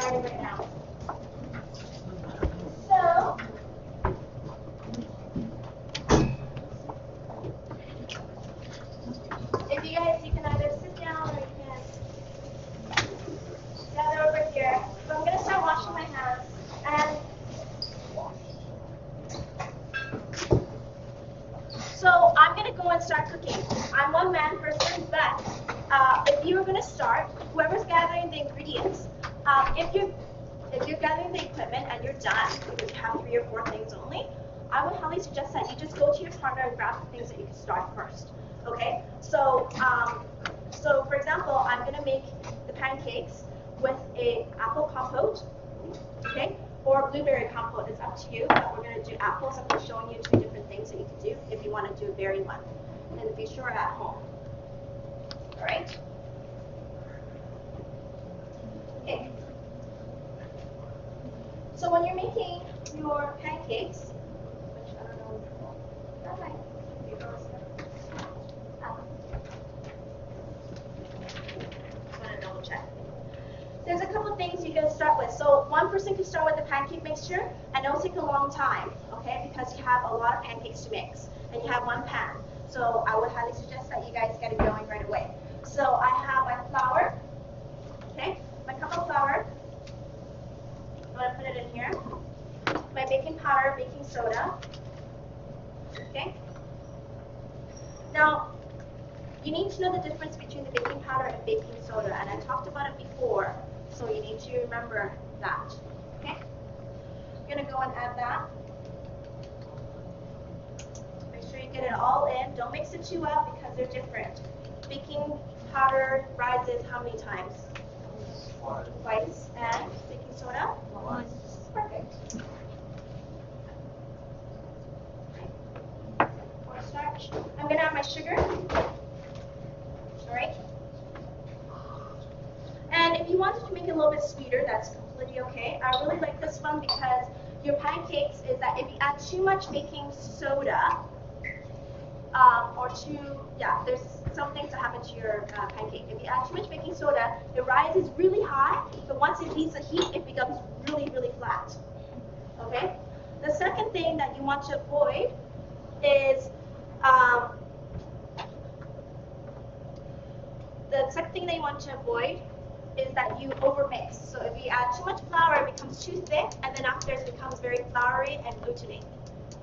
started right now. So, if you guys, you can either sit down or you can gather over here. So I'm going to start washing my hands. And so I'm going to go and start cooking. I'm one man person, but if you were going to start, whoever's gathering the ingredients, if you're gathering the equipment and you're done, because you have 3 or 4 things only, I would highly suggest that you just go to your partner and grab the things that you can start first. Okay? So, so for example, I'm going to make the pancakes with a apple compote, okay? Or blueberry compote. It's up to you, but we're going to do apples. I'm just showing you 2 different things that you can do if you want to do a berry one. And be sure at home. All right? Okay. So when you're making your pancakes, which I don't know, just want to double check. There's a couple things you can start with. So one person can start with the pancake mixture, and it'll take a long time, okay, because you have a lot of pancakes to mix, and you have 1 pan. So I would highly suggest that you guys get it going right away. So I have my flour, okay, my cup of flour. I'm going to put it in here. My baking powder, baking soda, okay. Now, you need to know the difference between the baking powder and baking soda, and I talked about it before, so you need to remember that, okay. I'm going to go and add that. Make sure you get it all in. Don't mix the 2 up because they're different. Baking powder rises how many times? Twice. And baking soda? Once. Perfect. Cornstarch. I'm going to add my sugar. All right. And if you wanted to make it a little bit sweeter, that's completely okay. I really like this one because your pancakes is that if you add too much baking soda, there's some things that happen to your pancake. If you add too much baking soda, it rises really high, but once it leaves the heat, it becomes really, really flat. Okay? The second thing that you want to avoid is that you overmix. So if you add too much flour, it becomes too thick, and then afterwards it becomes very floury and gluteny.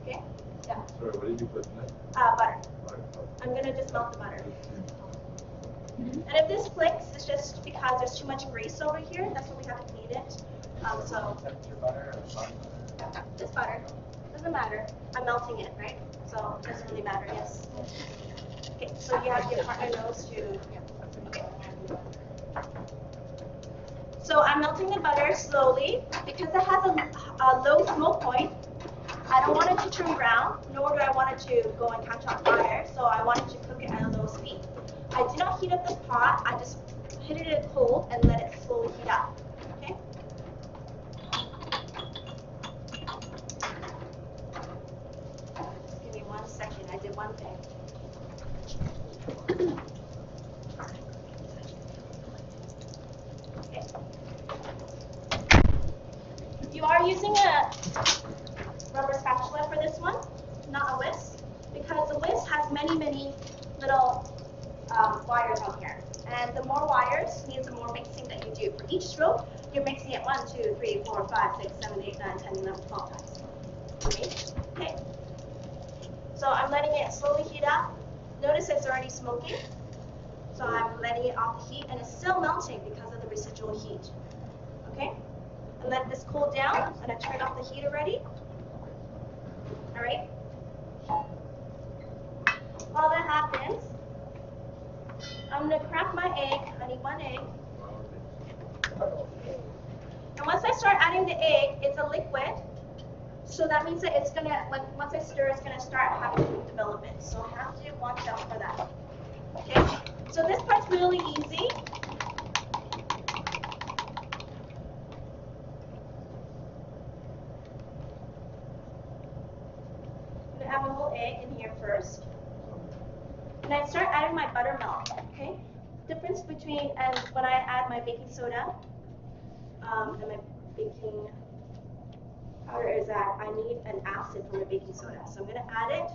Okay? Yeah. Sorry, what did you put in it? Butter. I'm going to just melt the butter. And if this flicks, it's just because there's too much grease over here. That's why we have to clean it. Just butter. Doesn't matter. I'm melting it, right? So it doesn't really matter, yes. Okay, so you have your partner knows to... Okay. So I'm melting the butter slowly. Because it has a low smoke point, I don't want it to turn brown, nor do I want it to go and catch on fire, so I want it to cook it at a low speed. I do not heat up this pot, I just hit it at cold and let it slowly heat up. Okay? Just give me 1 second, I did one thing. Okay. You are using a rubber spatula for this one, not a whisk, because the whisk has many, many little wires on here. And the more wires means the more mixing that you do. For each stroke, you're mixing it 1, 2, 3, 4, 5, 6, 7, 8, 9, 10, 11, 12 times. Okay. So I'm letting it slowly heat up. Notice it's already smoking. So I'm letting it off the heat, and it's still melting because of the residual heat. Okay? And let this cool down, and I turned off the heat already. All right? While that happens, I'm going to crack my egg. I need 1 egg. And once I start adding the egg, it's a liquid. So that means that it's going to, once I stir, it's going to start having food development. So I have to watch out for that. Okay? So this part's really easy. I'm going to add my whole egg in here first. And I start adding my buttermilk, okay? Difference between, and when I add my baking soda, and my baking powder is that I need an acid for my baking soda. So I'm going to add it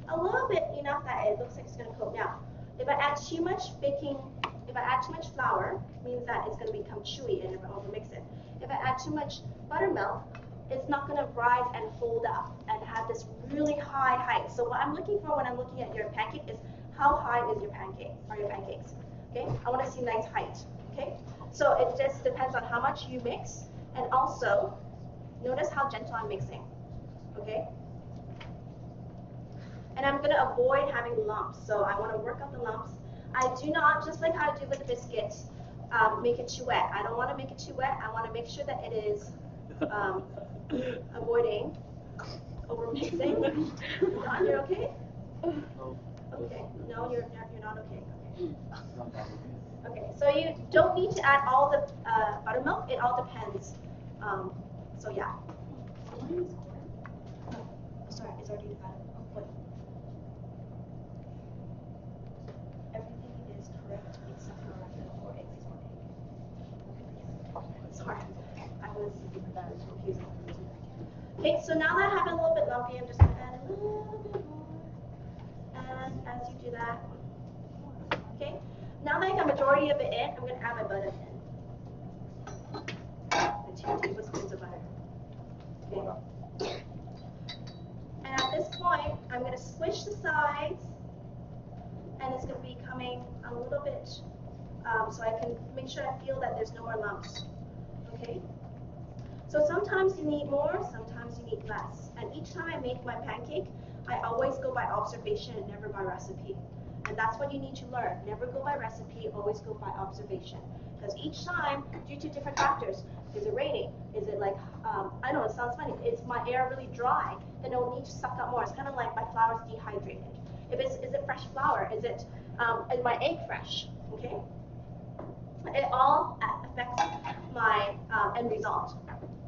a little bit, enough that it looks like it's going to coat. Now, if I add too much flour, it means that it's going to become chewy and if I overmix it. If I add too much buttermilk, it's not going to rise and hold up and have this really high height. So what I'm looking for when I'm looking at your pancake is how high is your pancakes. Okay, I want to see nice height. Okay, so it just depends on how much you mix, and also notice how gentle I'm mixing. Okay, and I'm going to avoid having lumps. So I want to work out the lumps. I do not, just like how I do with the biscuits, make it too wet. I don't want to make it too wet. I want to make sure that it is avoiding over mixing. Don, you're okay? Okay. No, you're not okay. Okay. Okay. So you don't need to add all the buttermilk. It all depends. So yeah. Sorry, it's already divided. What? Everything is correct except for the 4 eggs is 1 egg. Sorry, I was confused. Okay, so now that I have it a little bit lumpy, I'm just going to add a little bit more. And as you do that, okay, now that I got majority of it in, I'm going to add my butter in. The 2 tablespoons of butter. Okay. And at this point, I'm going to squish the sides, and it's going to be coming a little bit, so I can make sure I feel that there's no more lumps. Okay. So sometimes you need more, sometimes you need less. And each time I make my pancake, I always go by observation and never by recipe. And that's what you need to learn. Never go by recipe, always go by observation. Because each time, due to different factors, is it raining? Is it like, I know it sounds funny, is my air really dry? Then it will need to suck up more. It's kind of like my flour is dehydrated. Is it fresh flour? Is my egg fresh? Okay? It all affects my end result.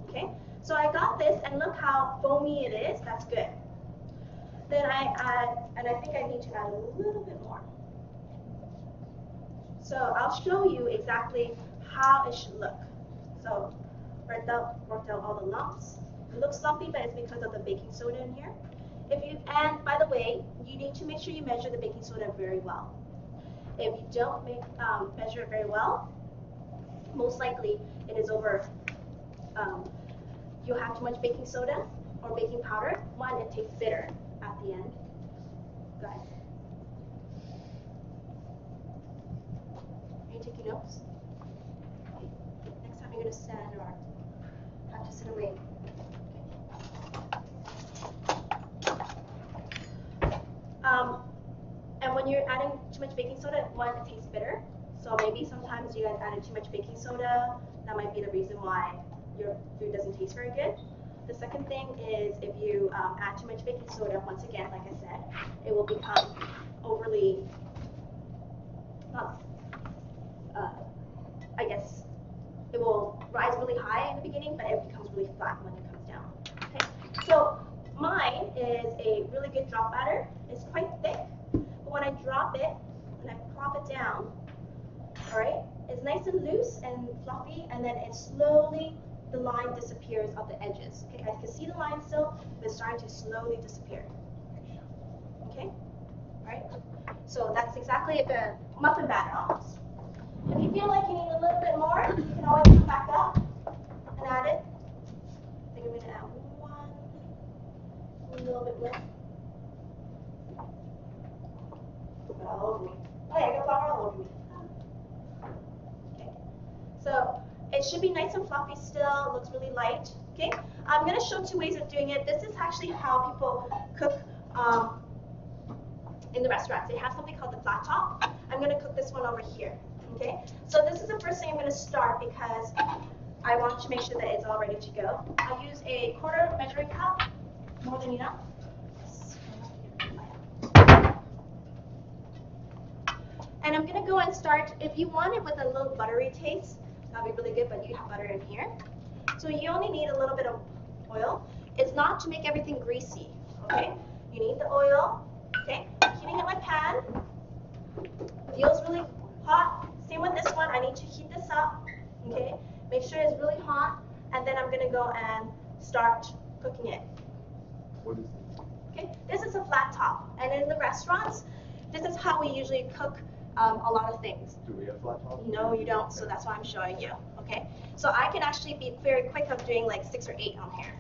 Okay, so I got this, and look how foamy it is. That's good. Then I add, and I think I need to add a little bit more. So I'll show you exactly how it should look. So worked out all the lumps. It looks lumpy, but it's because of the baking soda in here. And by the way, you need to make sure you measure the baking soda very well. If you don't measure it very well, most likely it is over. You have too much baking soda or baking powder. One, it tastes bitter at the end. Guys, are you taking notes? Okay. Next time you're going to stand or have to sit away. Okay. And when you're adding too much baking soda, one, it tastes bitter. So maybe sometimes you guys added too much baking soda. That might be the reason why your food doesn't taste very good. The second thing is if you add too much baking soda, once again, like I said, it will become overly, I guess, it will rise really high in the beginning, but it becomes really flat when it comes down. Okay, so mine is a really good drop batter. It's quite thick, but when I drop it and I plop it down, all right, it's nice and loose and fluffy, and then it slowly, the line disappears of the edges. Okay, I can see the line still, but it's starting to slowly disappear. Okay, all right. So that's exactly the muffin batter almost. If you feel like you need a little bit more, you can always come back up and add it. I think I'm going to add a little bit more. All over me. Oh yeah, I got flour all over me. Okay. So it should be nice and fluffy still. It looks really light. Okay. I'm going to show 2 ways of doing it. This is actually how people cook in the restaurants. They have something called the flat top. I'm going to cook this one over here. Okay. So this is the first thing I'm going to start because I want to make sure that it's all ready to go. I'll use a 1/4 measuring cup, more than enough. And I'm going to go and start, if you want it with a little buttery taste, that'll be really good, but you have butter in here. So you only need a little bit of oil. It's not to make everything greasy, okay? You need the oil, okay? Heating up my pan. Feels really hot. Same with this one, I need to heat this up, okay? Make sure it's really hot, and then I'm gonna go and start cooking it. What is this? Okay, this is a flat top, and in the restaurants, this is how we usually cook a lot of things. Do we have flat tops? No, you don't, so that's why I'm showing you, okay? So I can actually be very quick of doing like 6 or 8 on here.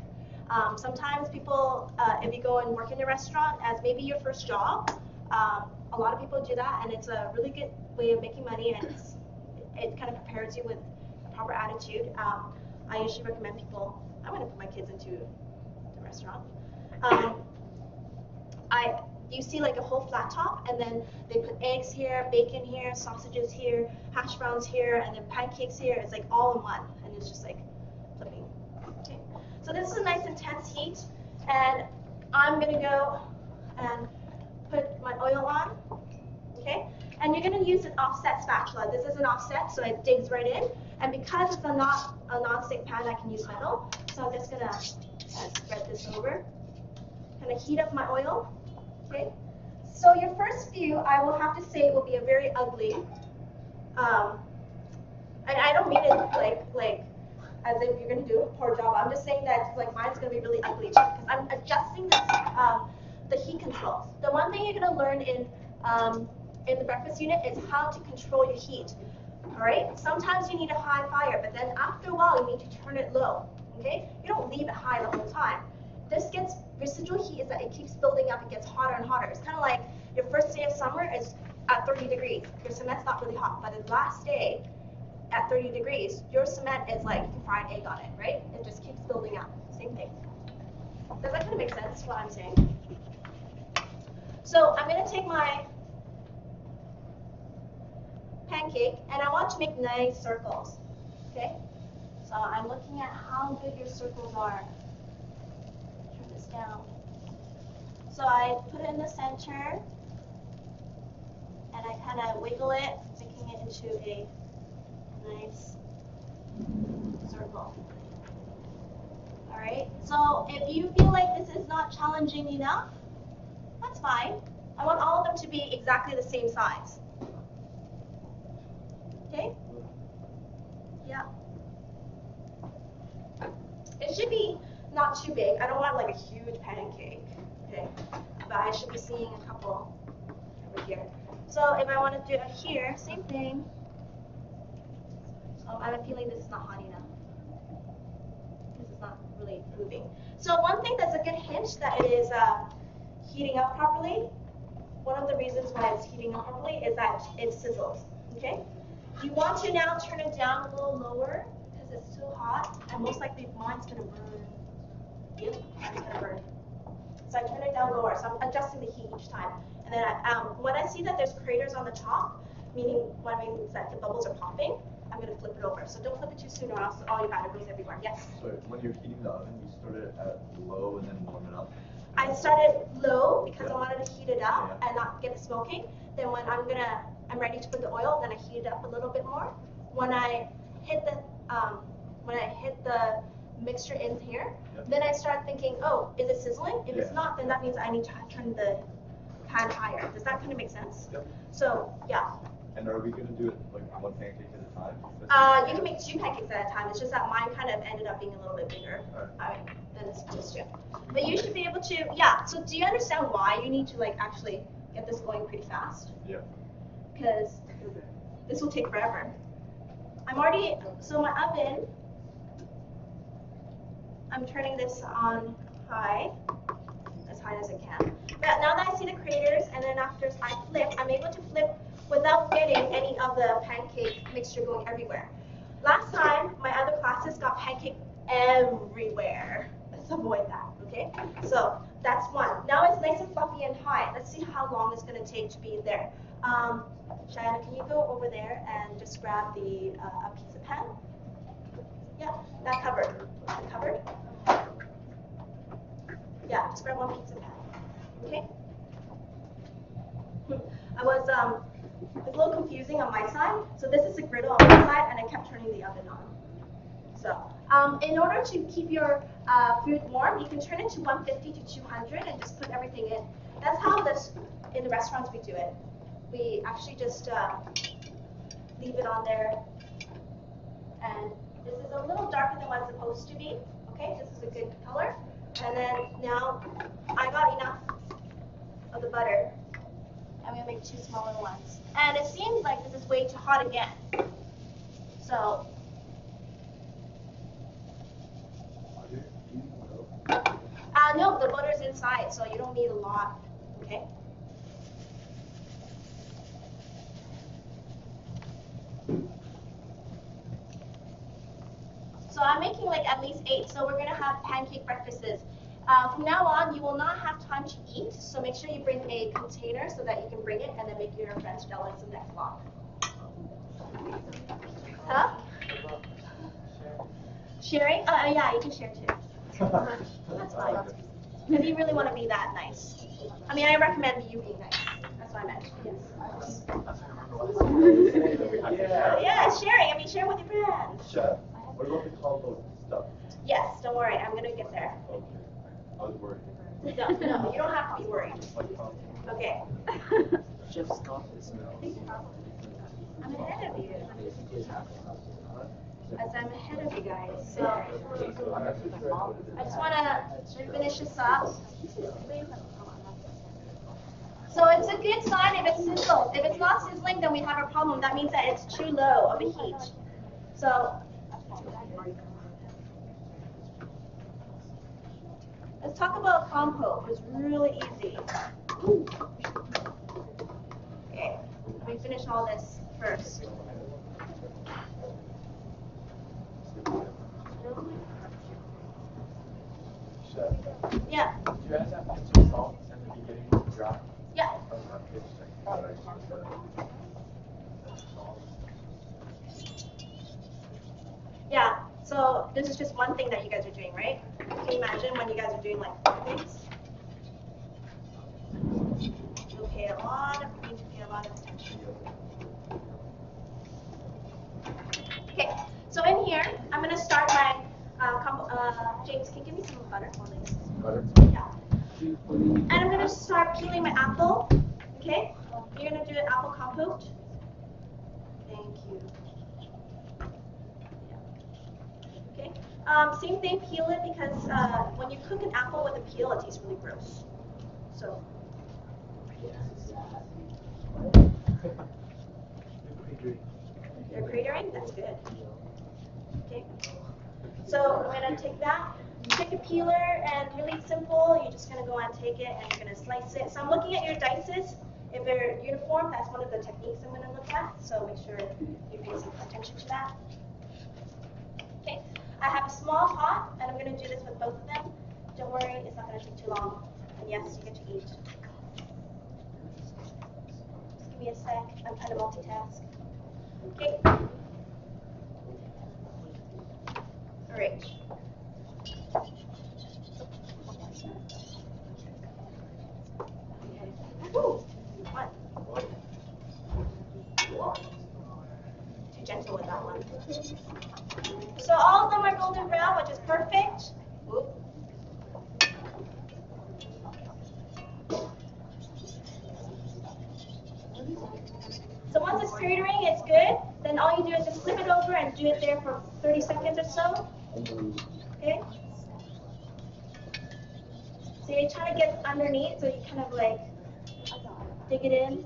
Sometimes people, if you go and work in a restaurant as maybe your first job, a lot of people do that, and it's a really good way of making money, and it kind of prepares you with a proper attitude. I usually recommend people, I'm going to put my kids into the restaurant. You see like a whole flat top, and then they put eggs here, bacon here, sausages here, hash browns here, and then pancakes here. It's like all in one, and it's just like flipping. Okay. So this is a nice intense heat, and I'm gonna go and put my oil on. Okay. And you're gonna use an offset spatula. This is an offset, so it digs right in. And because it's not a non-stick pan, I can use metal. So I'm just gonna spread this over. Kind of heat up my oil. Okay, so your first view, I will have to say, will be a very ugly, and I don't mean it like as if you're gonna do a poor job. I'm just saying that like mine's gonna be really ugly too, because I'm adjusting this, the heat controls. The one thing you're gonna learn in the breakfast unit is how to control your heat. All right. Sometimes you need a high fire, but then after a while you need to turn it low. Okay. You don't leave it high the whole time. This gets residual heat is that it keeps building up. It gets hotter and hotter. It's kind of like your first day of summer is at 30 degrees. Your cement's not really hot, but the last day at 30 degrees, your cement is like you can fry an egg on it, right? It just keeps building up. Same thing. Does that kind of make sense? What I'm saying? So I'm gonna take my pancake, and I want to make nice circles. Okay. So I'm looking at how good your circles are. Down. So I put it in the center, and I kind of wiggle it, making it into a nice circle. All right, so if you feel like this is not challenging enough, that's fine. I want all of them to be exactly the same size. Okay? Yeah. It should be not too big. I don't want like a huge pancake, okay? But I should be seeing a couple over here. So if I want to do it here, same thing. I'm feeling this is not hot enough. This is not really moving. So one thing that's a good hint that it is heating up properly. One of the reasons why it's heating up properly is that it sizzles, okay? You want to now turn it down a little lower because it's too hot, and most likely mine's going to burn. Yep, it's gonna burn. So I turn it down lower. So I'm adjusting the heat each time. And then when I see that there's craters on the top, meaning what means that the bubbles are popping, I'm gonna flip it over. So don't flip it too soon, or else all your batter goes everywhere. Yes. So when you're heating the oven, you start it at low and then warm it up. I started low because I wanted to heat it up and not get it smoking. Then when I'm ready to put the oil, then I heat it up a little bit more. When I hit the mixture in here, then I start thinking, oh, is it sizzling? If it's not, then that means I need to turn the pan higher. Does that kind of make sense? Yep. So, yeah. And are we going to do it like one pancake at a time? You can make 2 pancakes at a time. It's just that mine kind of ended up being a little bit bigger. Right. Than it's just 2. But you should be able to, yeah. So do you understand why you need to like actually get this going pretty fast? Yeah. Because this will take forever. So my oven, I'm turning this on high, as high as I can. But now that I see the craters, and then after I flip, I'm able to flip without getting any of the pancake mixture going everywhere. Last time, my other classes got pancake everywhere. Let's avoid that, okay? So that's one. Now it's nice and fluffy and high. Let's see how long it's going to take to be there. Cheyenne, can you go over there and just grab the a pizza pan? Yeah, that covered. Covered? Yeah, just grab one pizza pan. Okay? It was a little confusing on my side. So this is the griddle on my side, and I kept turning the oven on. So in order to keep your food warm, you can turn it to 150 to 200 and just put everything in. That's how in the restaurants we do it. We actually just leave it on there, and This is a little darker than what it's supposed to be. Okay, this is a good color. And then now I got enough of the butter. I'm gonna make 2 smaller ones. And it seems like this is way too hot again. So. No, the butter's inside, so you don't need a lot. Okay. So I'm making like at least 8, so we're going to have pancake breakfasts. From now on, you will not have time to eat, so make sure you bring a container so that you can bring it and then make your friends jealous in the next vlog. Huh? Sharing? Yeah, you can share too. That's fine. If you really want to be that nice. I mean, I recommend you being nice. That's what I meant. Yes. Yeah, sharing. I mean, share with your friends. Chef, what about the compost stuff? Yes, don't worry. I'm going to get there. Okay. I was worried. No, you don't have to be worried. Okay. Chef Scott is I'm ahead of you. As I'm ahead of you guys. So I just want to finish this up. So it's a good sign if it sizzles. If it's not sizzling, then we have a problem. That means that it's too low of a heat. So let's talk about compote. It's really easy. Okay, let me finish all this first. Chef, Yeah. do you guys have extra salt in the beginning to dry? Yeah. Yeah. So this is just one thing that you guys are doing, right? Can you imagine when you guys are doing like 4 things? You need to pay a lot of attention. Okay. So in here, I'm gonna start my James, can you give me some butter, please? Butter? Yeah. And I'm going to start peeling my apple. Okay? You're going to do an apple compote. Thank you. Yeah. Okay? Same thing, peel it because when you cook an apple with a peel, it tastes really gross. So. You're cratering? That's good. Okay? So I'm going to take that. Take a peeler and really simple, you're just going to go and take it and you're going to slice it. So I'm looking at your dices. If they're uniform, that's one of the techniques I'm going to look at. So make sure you pay some attention to that. Okay, I have a small pot and I'm going to do this with both of them. Don't worry, it's not going to take too long. And yes, you get to eat. Just give me a sec, I'm trying to multitask. Okay. All right. Ooh, what? Too gentle with that one. So all of them are golden brown, which is perfect. Whoop. So once it's cratering, it's good. Then all you do is just flip it over and do it there for 30 seconds or so. Okay? So you're trying to get underneath, so you kind of like dig it in.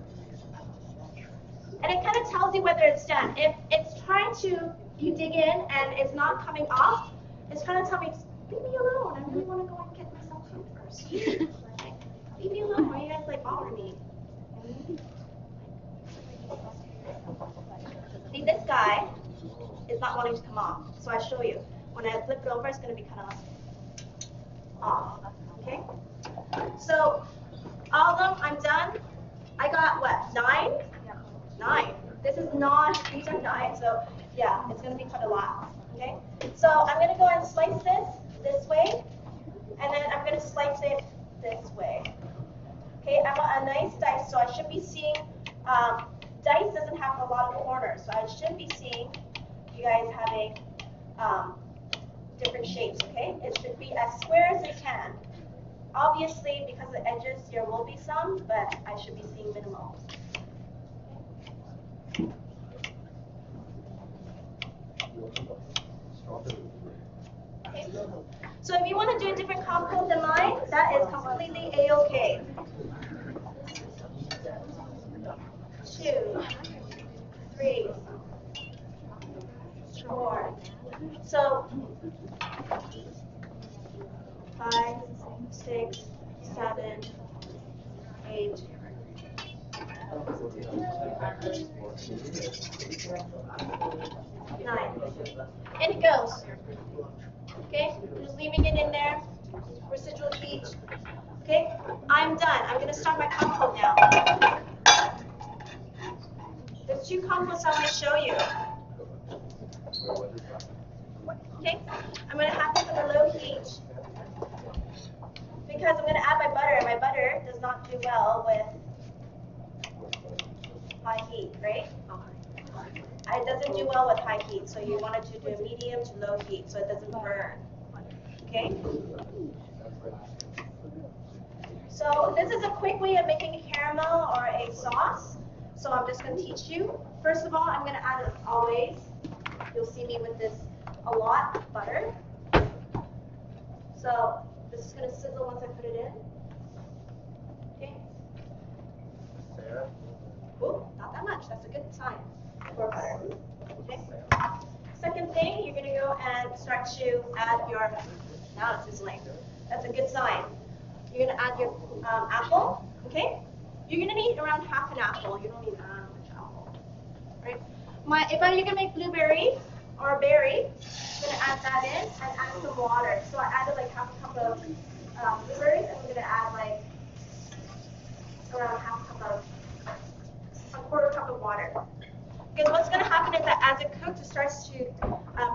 And it kind of tells you whether it's done. If it's trying to, you dig in and it's not coming off, it's trying to tell me, leave me alone. I really want to go and get myself food first. Like, leave me alone. Why are you guys like bothering me? See, this guy is not wanting to come off. So I show you. When I flip it over, it's going to be kind of off. Okay? So all of them, I'm done. I got what? 9? 9. This is not, these are 9, so yeah, it's going to be quite a lot. Okay? So I'm going to go and slice this way, and then I'm going to slice it this way. Okay, I want a nice dice, so I should be seeing, dice doesn't have a lot of corners, so I should be seeing you guys having different shapes, okay? It should be as square as it can. Obviously, because of the edges, there will be some, but I should be seeing minimal. So if you want to do a different compote than mine, that is completely a-okay. 2, 3, 4. So 5, 6, 7, 8. 9. And it goes. Okay? Just leaving it in there. Residual heat. Okay? I'm done. I'm going to start my compote now. There's 2 compotes I want to show you. Okay? I'm going to have it at a low heat because I'm going to add my butter, and my butter does not do well with high heat, right? It doesn't do well with high heat, so you want it to do medium to low heat so it doesn't burn. Okay? So this is a quick way of making a caramel or a sauce. So I'm just going to teach you. First of all, I'm going to add it always. You'll see me with this a lot of butter. So this is going to sizzle once I put it in. Okay? Ooh, not that much. That's a good sign for butter. Okay? Second thing, you're going to go and start to add your, now it's sizzling. That's a good sign. You're going to add your apple. Okay? You're going to need around half an apple. You don't need that much apple. Right? If you're going to make blueberry or a berry, I'm going to add that in and add some water. So I added like half a cup of blueberries, and I'm going to add like around half a cup of, a quarter cup of water. Because what's going to happen is that as it cooks, it starts to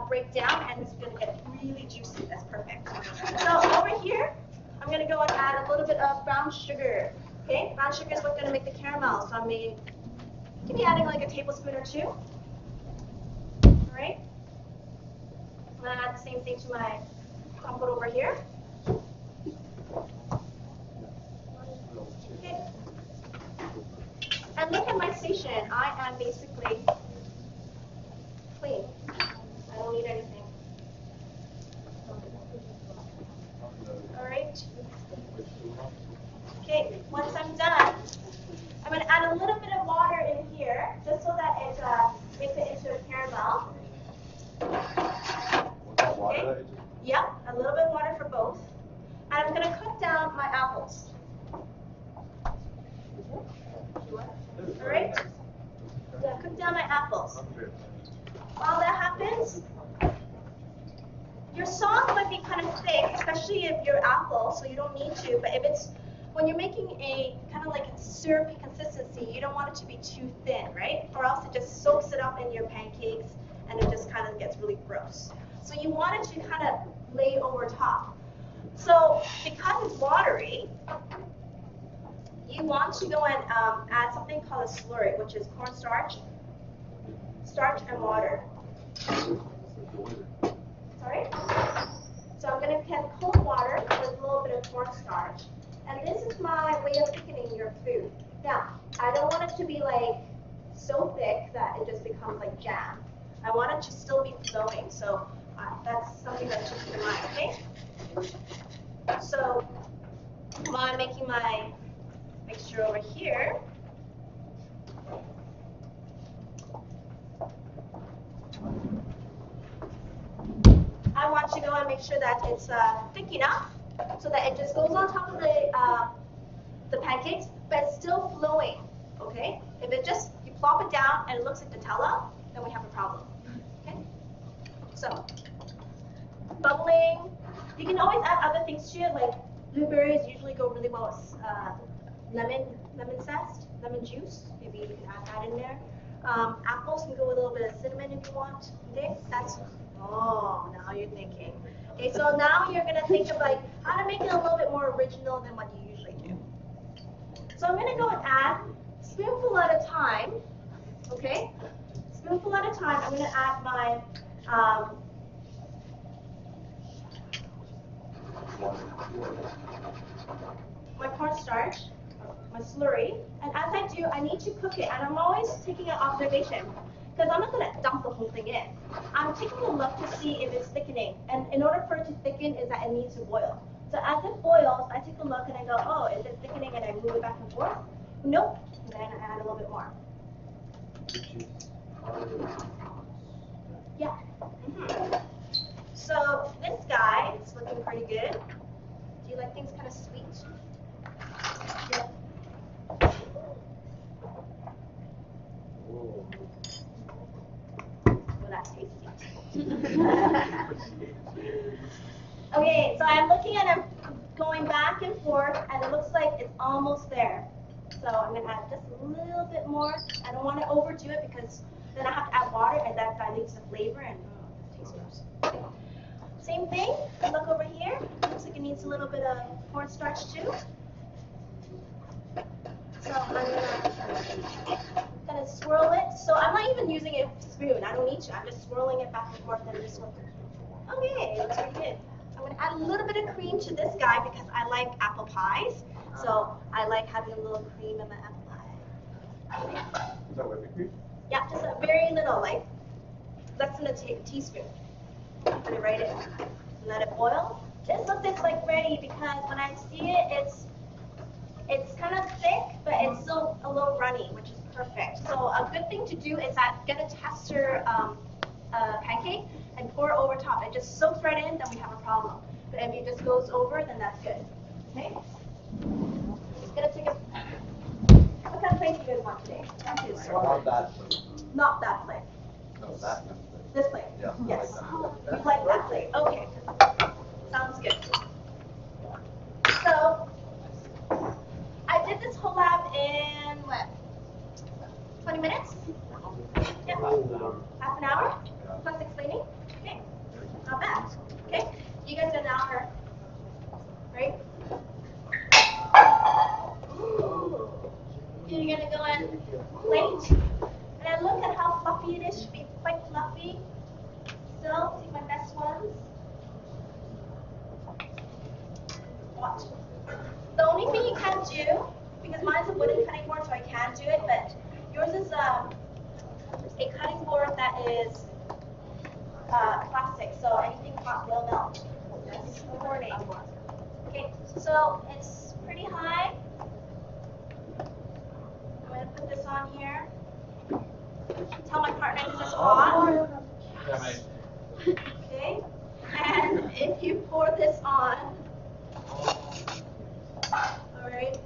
break down, and it's going to get really juicy. That's perfect. So over here, I'm going to go and add a little bit of brown sugar. Okay, brown sugar is what's going to make the caramel. So I'm going to be adding like a tablespoon or 2. All right. I'm going to add the same thing to my compote over here. Okay. And look at my station. I am basically clean. I don't need anything. All right. Okay, once I'm done, I'm going to add a little bit of water in here, just so that it makes it into a caramel. Okay. Yep, a little bit of water for both. And I'm going to cook down my apples. All right? So cook down my apples. While that happens, your sauce might be kind of thick, especially if you're apple, so you don't need to. But if it's when you're making a kind of like a syrupy consistency, you don't want it to be too thin, right? Or else it just soaks it up in your pancakes, and it just kind of gets really gross. So you want it to kind of lay over top. So because it's watery, you want to go and add something called a slurry, which is cornstarch, starch, and water. Sorry? So I'm going to get cold water with a little bit of cornstarch. And this is my way of thickening your food. Now, I don't want it to be like so thick that it just becomes like jam. I want it to still be flowing. So that's something that you keep in mind, okay? So while I'm making my mixture over here, I want to go and make sure that it's thick enough so that it just goes on top of the pancakes, but it's still flowing, okay? If it just, you plop it down and it looks like Nutella, then we have a problem, okay? So, bubbling. You can always add other things to it, like blueberries usually go really well with lemon zest, lemon juice. Maybe you can add that in there. Apples can go with a little bit of cinnamon if you want. Okay, that's, oh, now you're thinking. Okay, so now you're gonna think of like how to make it a little bit more original than what you usually do. So I'm gonna go and add a spoonful at a time. Okay, spoonful at a time. I'm gonna add my cornstarch, my slurry, and as I do, I need to cook it, and I'm always taking an observation. because I'm not going to dump the whole thing in. I'm taking a look to see if it's thickening. And in order for it to thicken is that it needs to boil. So as it boils, I take a look and I go, oh, is it thickening? And I move it back and forth. Nope. And then I add a little bit more. Yeah. So this guy is looking pretty good. Do you like things kind of sweet? Yeah. Oh, that's tasty. Okay, so I'm looking at him going back and forth, and it looks like it's almost there. So I'm going to add just a little bit more. I don't want to overdo it because then I have to add water, and that dilutes the flavor, and it tastes gross. Okay. Same thing, look over here. Looks like it needs a little bit of cornstarch too. So I'm gonna swirl it. So I'm not even using a spoon. I don't need to. I'm just swirling it back and forth and just like, okay, looks pretty good. I'm gonna add a little bit of cream to this guy because I like apple pies. So I like having a little cream in my apple pie. Is that whipping cream? Yeah, just a very little, like less than a teaspoon. Put it right in. Let it boil. This looks is like ready because when I see it, it's kind of thick, but it's still a little runny, which is perfect. So a good thing to do is get a tester pancake and pour it over top. It just soaks right in, then we have a problem. But if it just goes over, then that's good. Okay? Just gonna take a. What kind of plate do you guys want today? Not that plate. Not that plate. No, that plate. This plate? Yeah. Yes. I You like that plate? Okay. Sounds good. So, I did this whole lab in, what, 20 minutes? Yeah. Half an hour? Plus explaining? Okay. Not bad. Okay. You guys did an hour, right? You're going to go in plate. And I look at how fluffy it is. Should be quite fluffy. So, take my best ones. Watch. The only thing you can't do, because mine's a wooden cutting board, so I can do it, but yours is a cutting board that is plastic, so anything hot will melt. That's a warning. Okay, so it's pretty high. I'm going to put this on here. Tell my partner this is hot. Okay, and if you pour this on, all right.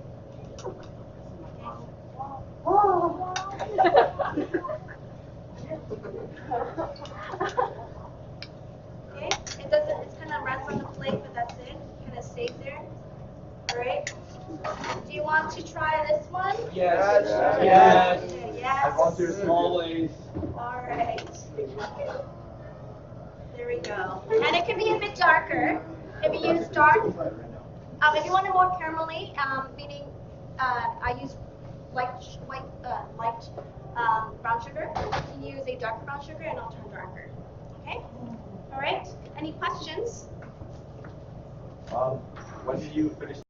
Okay, it doesn't. It kind of runs on the plate, but that's it. Kind of stays there. All right. Do you want to try this one? Yes. Yes. Okay, yes. I volunteer Always. All right. There we go. And it can be a bit darker if you use dark. If you want it more caramelly, meaning I use light brown sugar. You can use a dark brown sugar, and I'll turn darker. Okay. All right. Any questions? When do you finish?